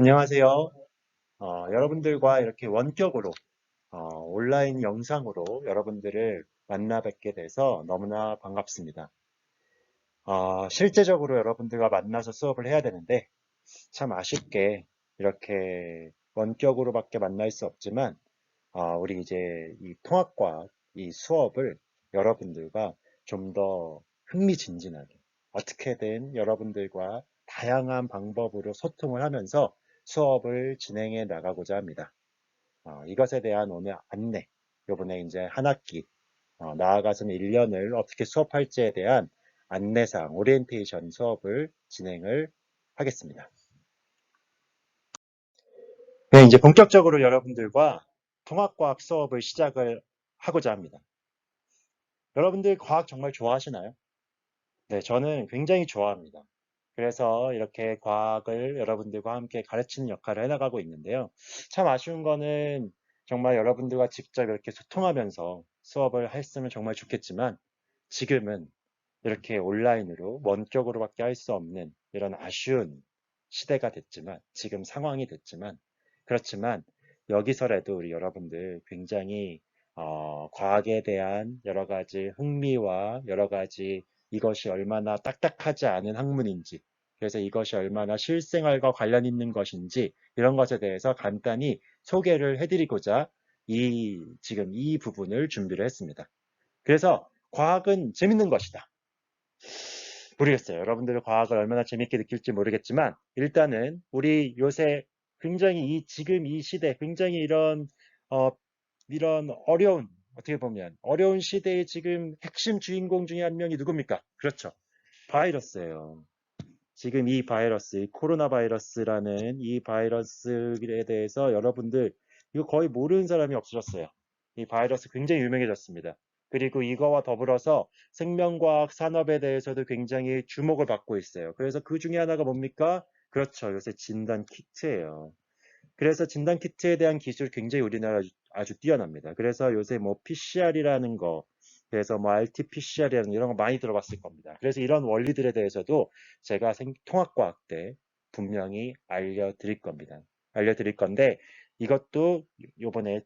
안녕하세요. 여러분들과 이렇게 원격으로 온라인 영상으로 여러분들을 만나 뵙게 돼서 너무나 반갑습니다. 실제적으로 여러분들과 만나서 수업을 해야 되는데 참 아쉽게 이렇게 원격으로밖에 만날 수 없지만 우리 이제 이 통합과학 이 수업을 여러분들과 좀 더 흥미진진하게 어떻게든 여러분들과 다양한 방법으로 소통을 하면서 수업을 진행해 나가고자 합니다. 이것에 대한 오늘 안내, 요번에 이제 한 학기, 나아가서는 1년을 어떻게 수업할지에 대한 안내사항, 오리엔테이션 수업을 진행을 하겠습니다. 네, 이제 본격적으로 여러분들과 통합과학 수업을 시작을 하고자 합니다. 여러분들 과학 정말 좋아하시나요? 네, 저는 굉장히 좋아합니다. 그래서 이렇게 과학을 여러분들과 함께 가르치는 역할을 해나가고 있는데요. 참 아쉬운 거는 정말 여러분들과 직접 이렇게 소통하면서 수업을 했으면 정말 좋겠지만 지금은 이렇게 온라인으로 원격으로밖에 할 수 없는 이런 아쉬운 시대가 됐지만 지금 상황이 됐지만 그렇지만 여기서라도 우리 여러분들 굉장히 과학에 대한 여러 가지 흥미와 여러 가지 이것이 얼마나 딱딱하지 않은 학문인지 그래서 이것이 얼마나 실생활과 관련 있는 것인지 이런 것에 대해서 간단히 소개를 해드리고자 지금 이 부분을 준비를 했습니다. 그래서 과학은 재밌는 것이다. 모르겠어요. 여러분들이 과학을 얼마나 재밌게 느낄지 모르겠지만 일단은 우리 요새 굉장히 지금 이 시대 굉장히 어, 이런 어려운 어떻게 보면 어려운 시대의 지금 핵심 주인공 중에 한 명이 누굽니까? 그렇죠. 바이러스예요. 지금 이 바이러스, 이 코로나 바이러스라는 이 바이러스에 대해서 여러분들 이거 거의 모르는 사람이 없으셨어요. 이 바이러스 굉장히 유명해졌습니다. 그리고 이거와 더불어서 생명과학 산업에 대해서도 굉장히 주목을 받고 있어요. 그래서 그 중에 하나가 뭡니까? 그렇죠. 요새 진단 키트예요. 그래서 진단 키트에 대한 기술 굉장히 우리나라 아주 뛰어납니다. 그래서 요새 뭐 PCR이라는 거, 그래서 뭐 RT-PCR이라는 이런 거 많이 들어봤을 겁니다. 그래서 이런 원리들에 대해서도 제가 통합과학 때 분명히 알려드릴 겁니다. 알려드릴 건데 이것도 요번에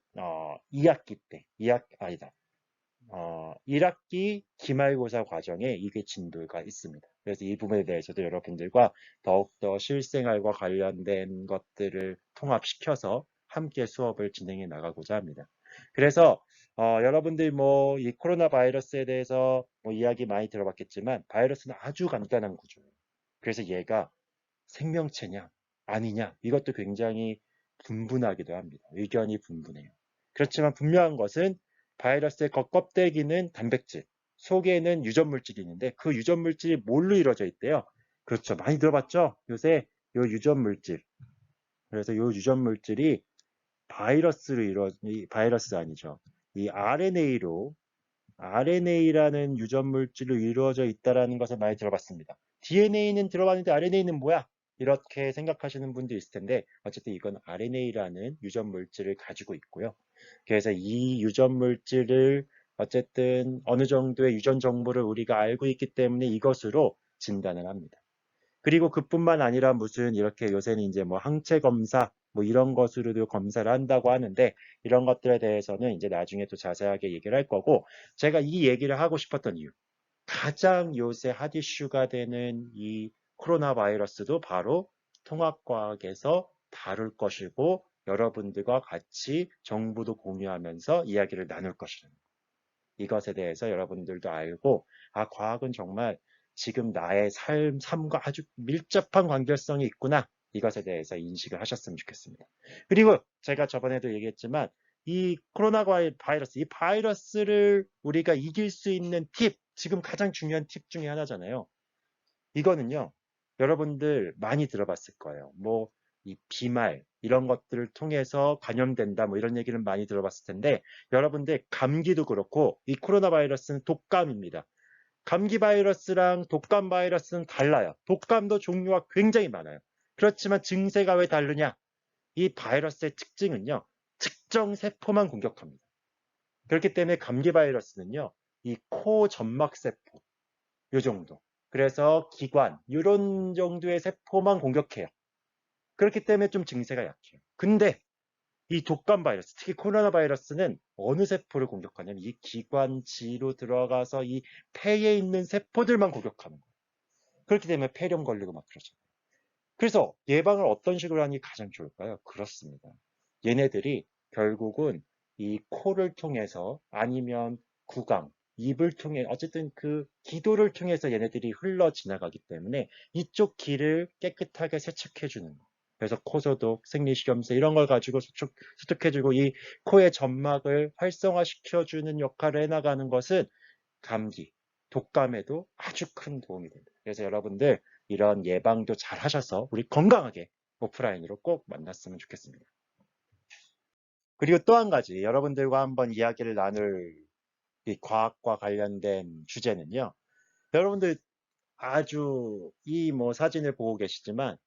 2학기 때, 2학기 아니다. 1학기 기말고사 과정에 이게 진도가 있습니다. 그래서 이 부분에 대해서도 여러분들과 더욱더 실생활과 관련된 것들을 통합시켜서 함께 수업을 진행해 나가고자 합니다. 그래서 여러분들 뭐 이 코로나 바이러스에 대해서 뭐 이야기 많이 들어봤겠지만 바이러스는 아주 간단한 구조예요. 그래서 얘가 생명체냐 아니냐 이것도 굉장히 분분하기도 합니다. 의견이 분분해요. 그렇지만 분명한 것은 바이러스의 겉껍데기는 단백질, 속에는 유전물질이 있는데 그 유전물질이 뭘로 이루어져 있대요? 그렇죠. 많이 들어봤죠? 요새 요 유전물질. 그래서 요 유전물질이 바이러스 아니죠. 이 RNA라는 유전물질로 이루어져 있다는 것을 많이 들어봤습니다. DNA는 들어봤는데 RNA는 뭐야? 이렇게 생각하시는 분도 있을 텐데 어쨌든 이건 RNA라는 유전물질을 가지고 있고요. 그래서 이 유전물질을 어쨌든 어느 정도의 유전 정보를 우리가 알고 있기 때문에 이것으로 진단을 합니다. 그리고 그뿐만 아니라 무슨 이렇게 요새는 이제 뭐 항체 검사 뭐 이런 것으로도 검사를 한다고 하는데 이런 것들에 대해서는 이제 나중에 또 자세하게 얘기를 할 거고 제가 이 얘기를 하고 싶었던 이유 가장 요새 핫 이슈가 되는 이 코로나 바이러스도 바로 통합과학에서 다룰 것이고 여러분들과 같이 정보도 공유하면서 이야기를 나눌 것이다. 이것에 대해서 여러분들도 알고 과학은 정말 지금 나의 삶과 아주 밀접한 관계성이 있구나. 이것에 대해서 인식을 하셨으면 좋겠습니다. 그리고 제가 저번에도 얘기했지만 이 코로나 바이러스, 이 바이러스를 우리가 이길 수 있는 팁, 지금 가장 중요한 팁 중에 하나잖아요. 이거는요, 여러분들 많이 들어봤을 거예요. 뭐, 이 비말, 이런 것들을 통해서 감염된다, 뭐 이런 얘기를 많이 들어봤을 텐데, 여러분들 감기도 그렇고, 이 코로나 바이러스는 독감입니다. 감기 바이러스랑 독감 바이러스는 달라요. 독감도 종류가 굉장히 많아요. 그렇지만 증세가 왜 다르냐? 이 바이러스의 특징은요, 특정 세포만 공격합니다. 그렇기 때문에 감기 바이러스는요, 이 코 점막 세포, 요 정도. 그래서 기관, 이런 정도의 세포만 공격해요. 그렇기 때문에 좀 증세가 약해요. 근데 이 독감 바이러스, 특히 코로나 바이러스는 어느 세포를 공격하냐면 이 기관지로 들어가서 이 폐에 있는 세포들만 공격하는 거예요. 그렇기 때문에 폐렴 걸리고 막 그러죠. 그래서 예방을 어떤 식으로 하는 게 가장 좋을까요? 그렇습니다. 얘네들이 결국은 이 코를 통해서 아니면 구강, 입을 통해 어쨌든 그 기도를 통해서 얘네들이 흘러 지나가기 때문에 이쪽 길을 깨끗하게 세척해 주는 거. 그래서 코소독, 생리식염수 이런 걸 가지고 수축해주고 이 코의 점막을 활성화시켜 주는 역할을 해나가는 것은 감기, 독감에도 아주 큰 도움이 됩니다. 그래서 여러분들 이런 예방도 잘 하셔서 우리 건강하게 오프라인으로 꼭 만났으면 좋겠습니다. 그리고 또 한 가지 여러분들과 한번 이야기를 나눌 이 과학과 관련된 주제는요. 여러분들 아주 이 뭐 사진을 보고 계시지만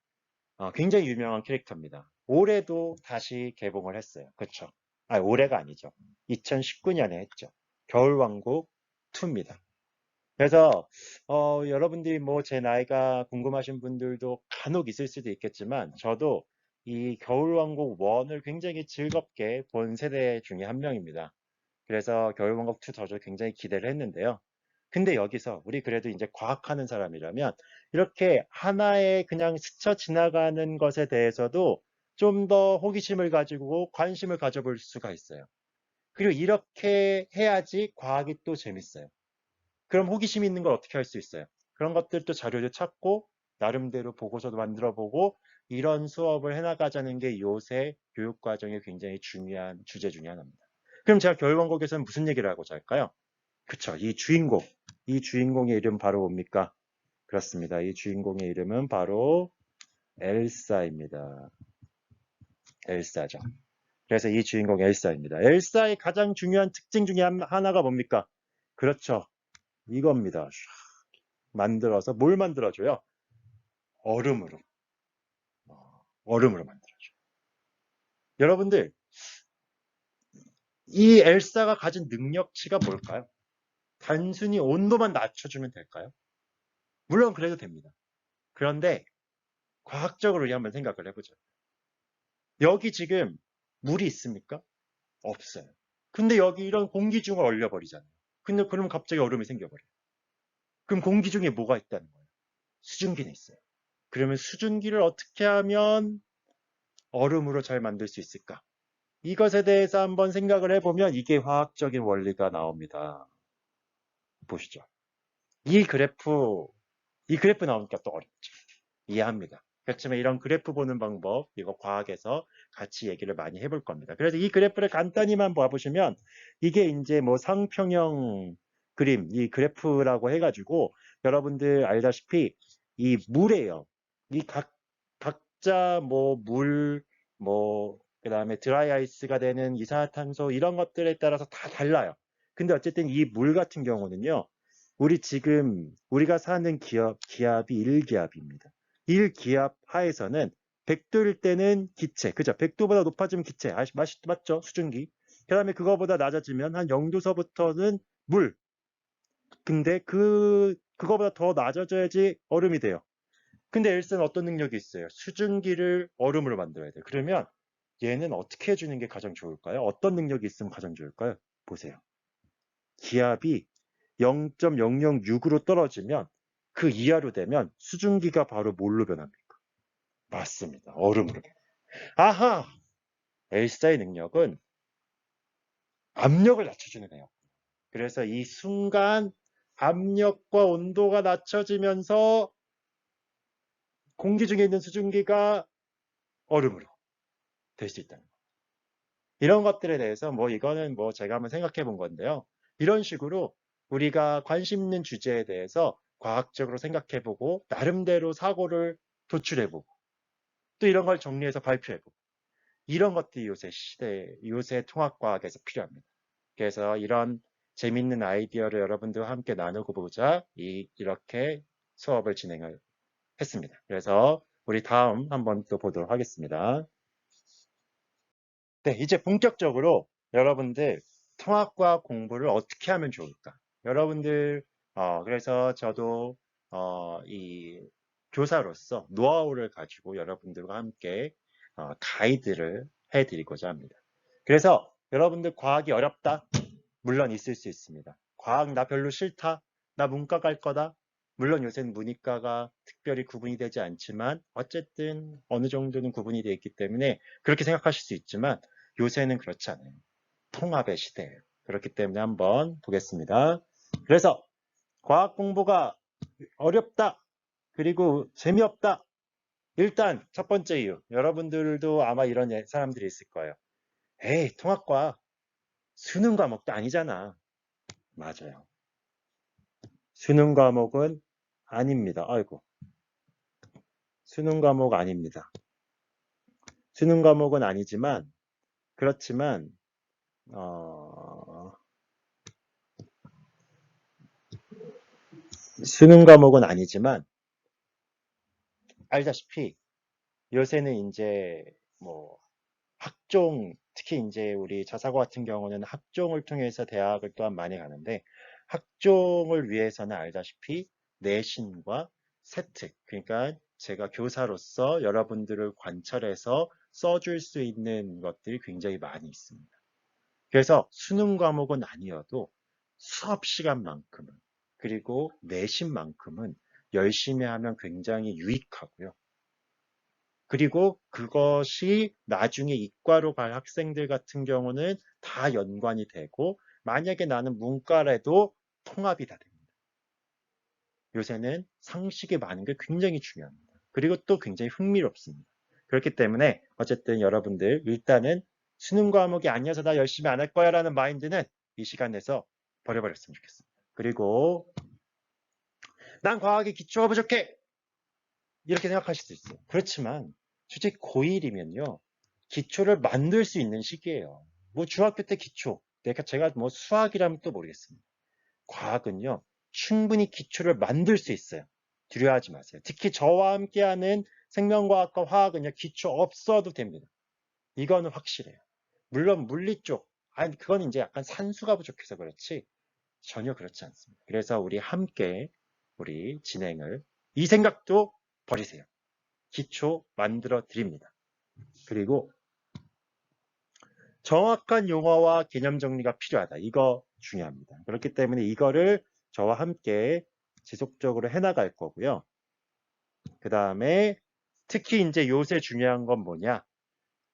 굉장히 유명한 캐릭터입니다. 올해도 다시 개봉을 했어요. 그렇죠? 아, 올해가 아니죠. 2019년에 했죠. 겨울왕국 2입니다. 그래서 여러분들이 뭐 제 나이가 궁금하신 분들도 간혹 있을 수도 있겠지만 저도 이 겨울왕국 1을 굉장히 즐겁게 본 세대 중에 한 명입니다. 그래서 겨울왕국 2 저도 굉장히 기대를 했는데요. 근데 여기서 우리 그래도 이제 과학하는 사람이라면 이렇게 하나의 그냥 스쳐 지나가는 것에 대해서도 좀 더 호기심을 가지고 관심을 가져볼 수가 있어요. 그리고 이렇게 해야지 과학이 또 재밌어요. 그럼 호기심 있는 걸 어떻게 할 수 있어요? 그런 것들도 자료를 찾고 나름대로 보고서도 만들어 보고 이런 수업을 해나가자는 게 요새 교육과정의 굉장히 중요한 주제 중에 하나입니다. 그럼 제가 교육원국에서는 무슨 얘기를 하고자 할까요? 그쵸, 이 주인공의 이름 바로 뭡니까? 그렇습니다. 이 주인공의 이름은 바로 엘사입니다. 엘사죠. 그래서 이 주인공 엘사입니다. 엘사의 가장 중요한 특징 중에 하나가 뭡니까? 그렇죠. 이겁니다. 만들어서 뭘 만들어줘요? 얼음으로. 얼음으로 만들어줘. 여러분들, 이 엘사가 가진 능력치가 뭘까요? 단순히 온도만 낮춰주면 될까요? 물론 그래도 됩니다. 그런데 과학적으로 우리 한번 생각을 해보죠. 여기 지금 물이 있습니까? 없어요. 근데 여기 이런 공기 중을 얼려버리잖아요. 근데 그럼 갑자기 얼음이 생겨버려요. 그럼 공기 중에 뭐가 있다는 거예요? 수증기는 있어요. 그러면 수증기를 어떻게 하면 얼음으로 잘 만들 수 있을까? 이것에 대해서 한번 생각을 해보면 이게 화학적인 원리가 나옵니다. 보시죠. 이 그래프, 이 그래프 나오니까 또 어렵죠. 이해합니다. 그렇지만 이런 그래프 보는 방법, 이거 과학에서 같이 얘기를 많이 해볼 겁니다. 그래서 이 그래프를 간단히만 봐보시면 이게 이제 뭐 상평형 그림, 이 그래프라고 해가지고 여러분들 알다시피 이 물이에요. 이 각자 뭐 물, 뭐 그다음에 드라이 아이스가 되는 이산화탄소 이런 것들에 따라서 다 달라요. 근데 어쨌든 이 물 같은 경우는요. 우리 지금 우리가 사는 기압이 1기압입니다. 1기압 하에서는 100도일 때는 기체, 그죠? 100도보다 높아지면 기체, 맞죠? 수증기. 그 다음에 그거보다 낮아지면 한 0도서부터는 물. 근데 그거보다 더 낮아져야지 얼음이 돼요. 근데 엘사는 어떤 능력이 있어요? 수증기를 얼음으로 만들어야 돼요. 그러면 얘는 어떻게 해주는 게 가장 좋을까요? 어떤 능력이 있으면 가장 좋을까요? 보세요. 기압이 0.006으로 떨어지면 그 이하로 되면 수증기가 바로 뭘로 변합니까? 맞습니다. 얼음으로. 아하! 엘사의 능력은 압력을 낮춰주는 애요. 그래서 이 순간 압력과 온도가 낮춰지면서 공기 중에 있는 수증기가 얼음으로 될 수 있다는 거예요. 이런 것들에 대해서 뭐 이거는 뭐 제가 한번 생각해 본 건데요. 이런 식으로 우리가 관심 있는 주제에 대해서 과학적으로 생각해 보고 나름대로 사고를 도출해 보고 또 이런 걸 정리해서 발표해 보고 이런 것들이 요새 통합과학에서 필요합니다. 그래서 이런 재밌는 아이디어를 여러분들과 함께 나누고 보자 이렇게 수업을 진행을 했습니다. 그래서 우리 다음 한번 또 보도록 하겠습니다. 네, 이제 본격적으로 여러분들 통합과학 공부를 어떻게 하면 좋을까? 여러분들 그래서 저도 이 교사로서 노하우를 가지고 여러분들과 함께 가이드를 해드리고자 합니다. 그래서 여러분들 과학이 어렵다? 물론 있을 수 있습니다. 과학 나 별로 싫다? 나 문과 갈 거다? 물론 요새는 문이과가 특별히 구분이 되지 않지만 어쨌든 어느 정도는 구분이 되어 있기 때문에 그렇게 생각하실 수 있지만 요새는 그렇지 않아요. 통합의 시대예요. 그렇기 때문에 한번 보겠습니다. 그래서 과학 공부가 어렵다. 그리고 재미없다. 일단 첫 번째 이유. 여러분들도 아마 이런 사람들이 있을 거예요. 에이, 통합과 수능 과목도 아니잖아. 맞아요. 수능 과목은 아닙니다. 아이고. 수능 과목 아닙니다. 수능 과목은 아니지만 그렇지만 수능 과목은 아니지만 알다시피 요새는 이제 뭐 학종 특히 이제 우리 자사고 같은 경우는 학종을 통해서 대학을 또한 많이 가는데 학종을 위해서는 알다시피 내신과 세특 그러니까 제가 교사로서 여러분들을 관찰해서 써줄 수 있는 것들이 굉장히 많이 있습니다. 그래서 수능 과목은 아니어도 수업 시간만큼은 그리고 내신만큼은 열심히 하면 굉장히 유익하고요. 그리고 그것이 나중에 이과로 갈 학생들 같은 경우는 다 연관이 되고 만약에 나는 문과라도 통합이 다 됩니다. 요새는 상식이 많은 게 굉장히 중요합니다. 그리고 또 굉장히 흥미롭습니다. 그렇기 때문에 어쨌든 여러분들 일단은 수능 과목이 아니어서 나 열심히 안 할 거야 라는 마인드는 이 시간에서 버려버렸으면 좋겠습니다. 그리고 난 과학에 기초가 부족해! 이렇게 생각하실 수 있어요. 그렇지만 솔직히 고1이면요. 기초를 만들 수 있는 시기예요. 뭐 중학교 때 기초, 제가 뭐 수학이라면 또 모르겠습니다. 과학은요. 충분히 기초를 만들 수 있어요. 두려워하지 마세요. 특히 저와 함께하는 생명과학과 화학은요. 기초 없어도 됩니다. 이거는 확실해요. 물론 물리 쪽, 아니 그건 이제 약간 산수가 부족해서 그렇지 전혀 그렇지 않습니다. 그래서 우리 함께 우리 진행을 이 생각도 버리세요. 기초 만들어 드립니다. 그리고 정확한 용어와 개념 정리가 필요하다. 이거 중요합니다. 그렇기 때문에 이거를 저와 함께 지속적으로 해나갈 거고요. 그 다음에 특히 이제 요새 중요한 건 뭐냐?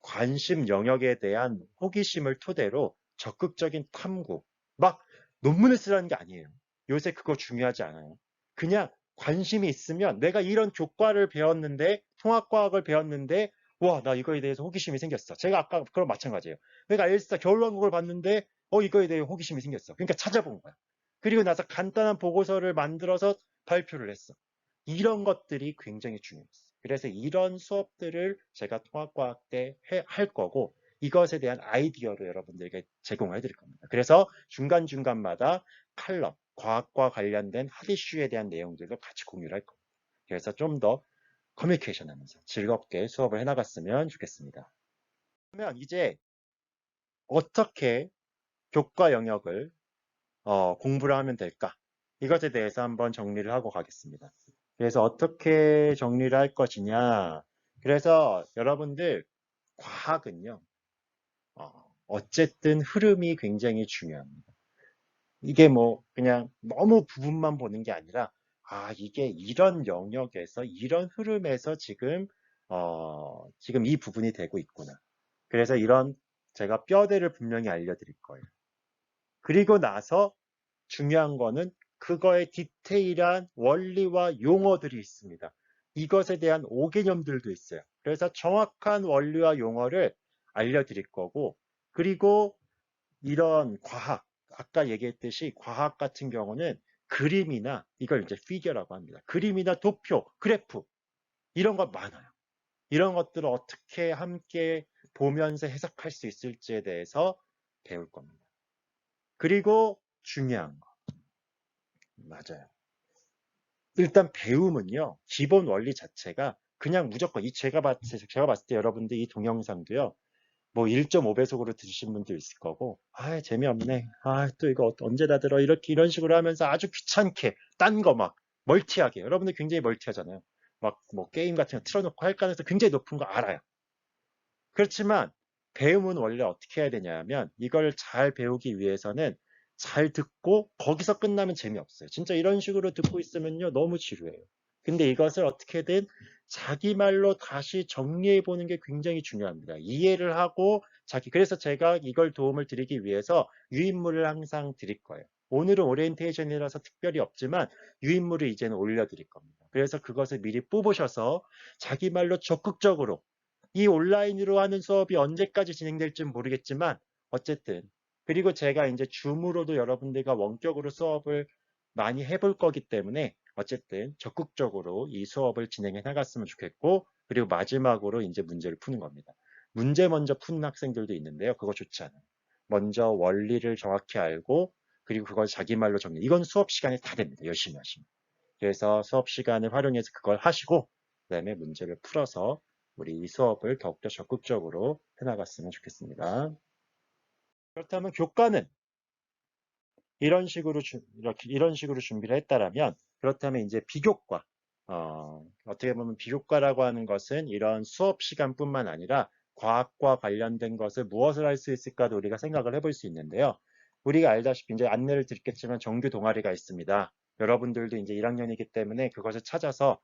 관심 영역에 대한 호기심을 토대로 적극적인 탐구. 막 논문을 쓰라는 게 아니에요. 요새 그거 중요하지 않아요. 그냥 관심이 있으면 내가 이런 교과를 배웠는데, 통합과학을 배웠는데, 와, 나 이거에 대해서 호기심이 생겼어. 제가 아까 그런 마찬가지예요. 내가 엘스타 겨울왕국을 봤는데, 이거에 대해 호기심이 생겼어. 그러니까 찾아본 거야. 그리고 나서 간단한 보고서를 만들어서 발표를 했어. 이런 것들이 굉장히 중요했어요. 그래서 이런 수업들을 제가 통합과학 때 할 거고 이것에 대한 아이디어를 여러분들에게 제공해 드릴 겁니다. 그래서 중간중간마다 칼럼, 과학과 관련된 핫 이슈에 대한 내용들도 같이 공유를 할 겁니다. 그래서 좀 더 커뮤니케이션 하면서 즐겁게 수업을 해나갔으면 좋겠습니다. 그러면 이제 어떻게 교과 영역을 공부를 하면 될까? 이것에 대해서 한번 정리를 하고 가겠습니다. 그래서 어떻게 정리를 할 것이냐? 그래서 여러분들 과학은요, 어쨌든 흐름이 굉장히 중요합니다. 이게 뭐 그냥 너무 부분만 보는 게 아니라, 이게 이런 영역에서, 이런 흐름에서 지금 이 부분이 되고 있구나. 그래서 이런 제가 뼈대를 분명히 알려드릴 거예요. 그리고 나서 중요한 거는 그거의 디테일한 원리와 용어들이 있습니다. 이것에 대한 오개념들도 있어요. 그래서 정확한 원리와 용어를 알려드릴 거고, 그리고 이런 과학, 아까 얘기했듯이 과학 같은 경우는 그림이나 이걸 이제 피겨라고 합니다. 그림이나 도표, 그래프 이런 거 많아요. 이런 것들을 어떻게 함께 보면서 해석할 수 있을지에 대해서 배울 겁니다. 그리고 중요한 거. 맞아요. 일단 배움은요, 기본 원리 자체가 그냥 무조건, 제가 봤을 때 여러분들 이 동영상도요, 뭐 1.5배속으로 들으신 분도 있을 거고, 재미없네. 또 이거 언제 다 들어. 이런 식으로 하면서 아주 귀찮게, 딴 거 막, 멀티하게. 여러분들 굉장히 멀티하잖아요. 막 뭐 게임 같은 거 틀어놓고 할 가능성이 굉장히 높은 거 알아요. 그렇지만 배움은 원래 어떻게 해야 되냐면 이걸 잘 배우기 위해서는 잘 듣고 거기서 끝나면 재미없어요. 진짜 이런 식으로 듣고 있으면요 너무 지루해요. 근데 이것을 어떻게든 자기 말로 다시 정리해 보는 게 굉장히 중요합니다. 이해를 하고 그래서 제가 이걸 도움을 드리기 위해서 유인물을 항상 드릴 거예요. 오늘은 오리엔테이션이라서 특별히 없지만 유인물을 이제는 올려드릴 겁니다. 그래서 그것을 미리 뽑으셔서 자기 말로 적극적으로 이 온라인으로 하는 수업이 언제까지 진행될지 모르겠지만 어쨌든 그리고 제가 이제 줌으로도 여러분들과 원격으로 수업을 많이 해볼 거기 때문에 어쨌든 적극적으로 이 수업을 진행해 나갔으면 좋겠고 그리고 마지막으로 이제 문제를 푸는 겁니다. 문제 먼저 푸는 학생들도 있는데요. 그거 좋지 않아요. 먼저 원리를 정확히 알고 그리고 그걸 자기 말로 정리. 이건 수업 시간에 다 됩니다. 열심히 하시면. 그래서 수업 시간을 활용해서 그걸 하시고 그다음에 문제를 풀어서 우리 이 수업을 더욱더 적극적으로 해나갔으면 좋겠습니다. 그렇다면 교과는 이런 식으로 준비를 했다라면 그렇다면 이제 비교과 어떻게 보면 비교과라고 하는 것은 이런 수업 시간뿐만 아니라 과학과 관련된 것을 무엇을 할 수 있을까도 우리가 생각을 해볼 수 있는데요. 우리가 알다시피 이제 안내를 드렸겠지만 정규 동아리가 있습니다. 여러분들도 이제 1학년이기 때문에 그것을 찾아서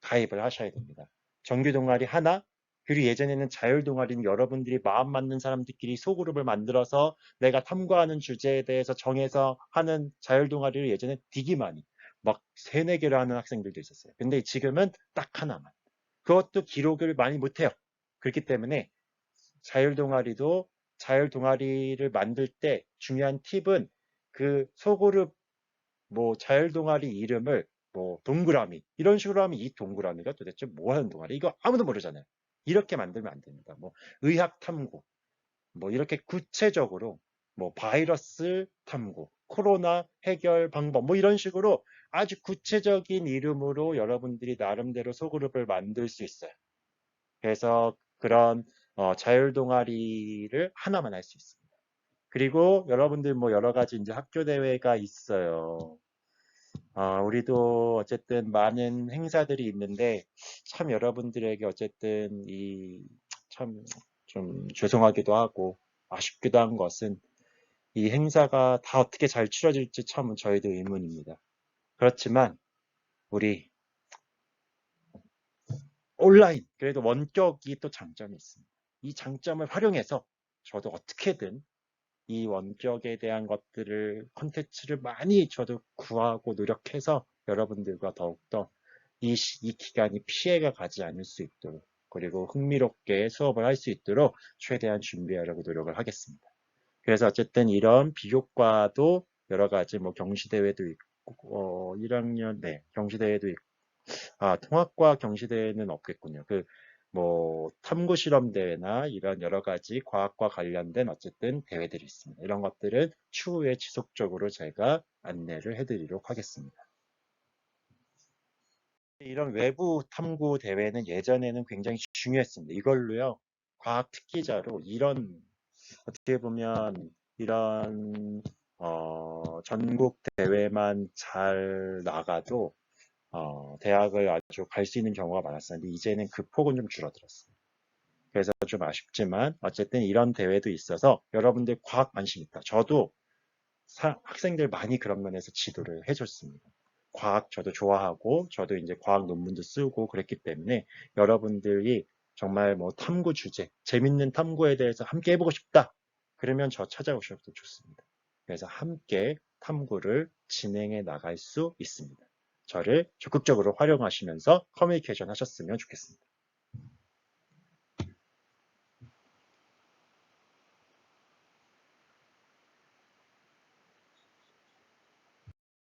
가입을 하셔야 됩니다. 정규 동아리 하나, 그리고 예전에는 자율 동아리는 여러분들이 마음 맞는 사람들끼리 소그룹을 만들어서 내가 탐구하는 주제에 대해서 정해서 하는 자율 동아리를 예전에 되게 많이 막 3-4개를 하는 학생들도 있었어요. 근데 지금은 딱 하나만. 그것도 기록을 많이 못해요. 그렇기 때문에 자율 동아리를 만들 때 중요한 팁은 그 소그룹 뭐 자율 동아리 이름을 뭐 동그라미 이런 식으로 하면 이 동그라미가 도대체 뭐 하는 동아리? 이거 아무도 모르잖아요. 이렇게 만들면 안 됩니다. 뭐 의학 탐구 뭐 이렇게 구체적으로 뭐 바이러스 탐구, 코로나 해결 방법 뭐 이런 식으로 아주 구체적인 이름으로 여러분들이 나름대로 소그룹을 만들 수 있어요. 그래서 그런 자율 동아리를 하나만 할 수 있습니다. 그리고 여러분들 뭐 여러 가지 이제 학교 대회가 있어요. 우리도 어쨌든 많은 행사들이 있는데 참 여러분들에게 어쨌든 이 참 좀 죄송하기도 하고 아쉽기도 한 것은 이 행사가 다 어떻게 잘 치러질지 참 저희도 의문입니다. 그렇지만 우리 온라인 그래도 원격이 또 장점이 있습니다. 이 장점을 활용해서 저도 어떻게든 이 원격에 대한 것들을 콘텐츠를 많이 저도 구하고 노력해서 여러분들과 더욱더 이 기간이 피해가 가지 않을 수 있도록 그리고 흥미롭게 수업을 할 수 있도록 최대한 준비하려고 노력을 하겠습니다. 그래서 어쨌든 이런 비교과도 여러 가지 뭐 경시대회도 있고 1학년 네 경시대회도 있고 통합과 경시대회는 없겠군요. 뭐 탐구 실험 대회나 이런 여러 가지 과학과 관련된 어쨌든 대회들이 있습니다. 이런 것들은 추후에 지속적으로 제가 안내를 해드리도록 하겠습니다. 이런 외부 탐구 대회는 예전에는 굉장히 중요했습니다. 이걸로요 과학 특기자로 이런 어떻게 보면 이런 전국 대회만 잘 나가도 대학을 아주 갈 수 있는 경우가 많았었는데 이제는 그 폭은 좀 줄어들었어요. 그래서 좀 아쉽지만 어쨌든 이런 대회도 있어서 여러분들 과학 관심 있다. 저도 학생들 많이 그런 면에서 지도를 해줬습니다. 과학 저도 좋아하고 저도 이제 과학 논문도 쓰고 그랬기 때문에 여러분들이 정말 뭐 탐구 주제, 재밌는 탐구에 대해서 함께 해보고 싶다. 그러면 저 찾아오셔도 좋습니다. 그래서 함께 탐구를 진행해 나갈 수 있습니다. 저를 적극적으로 활용하시면서 커뮤니케이션 하셨으면 좋겠습니다.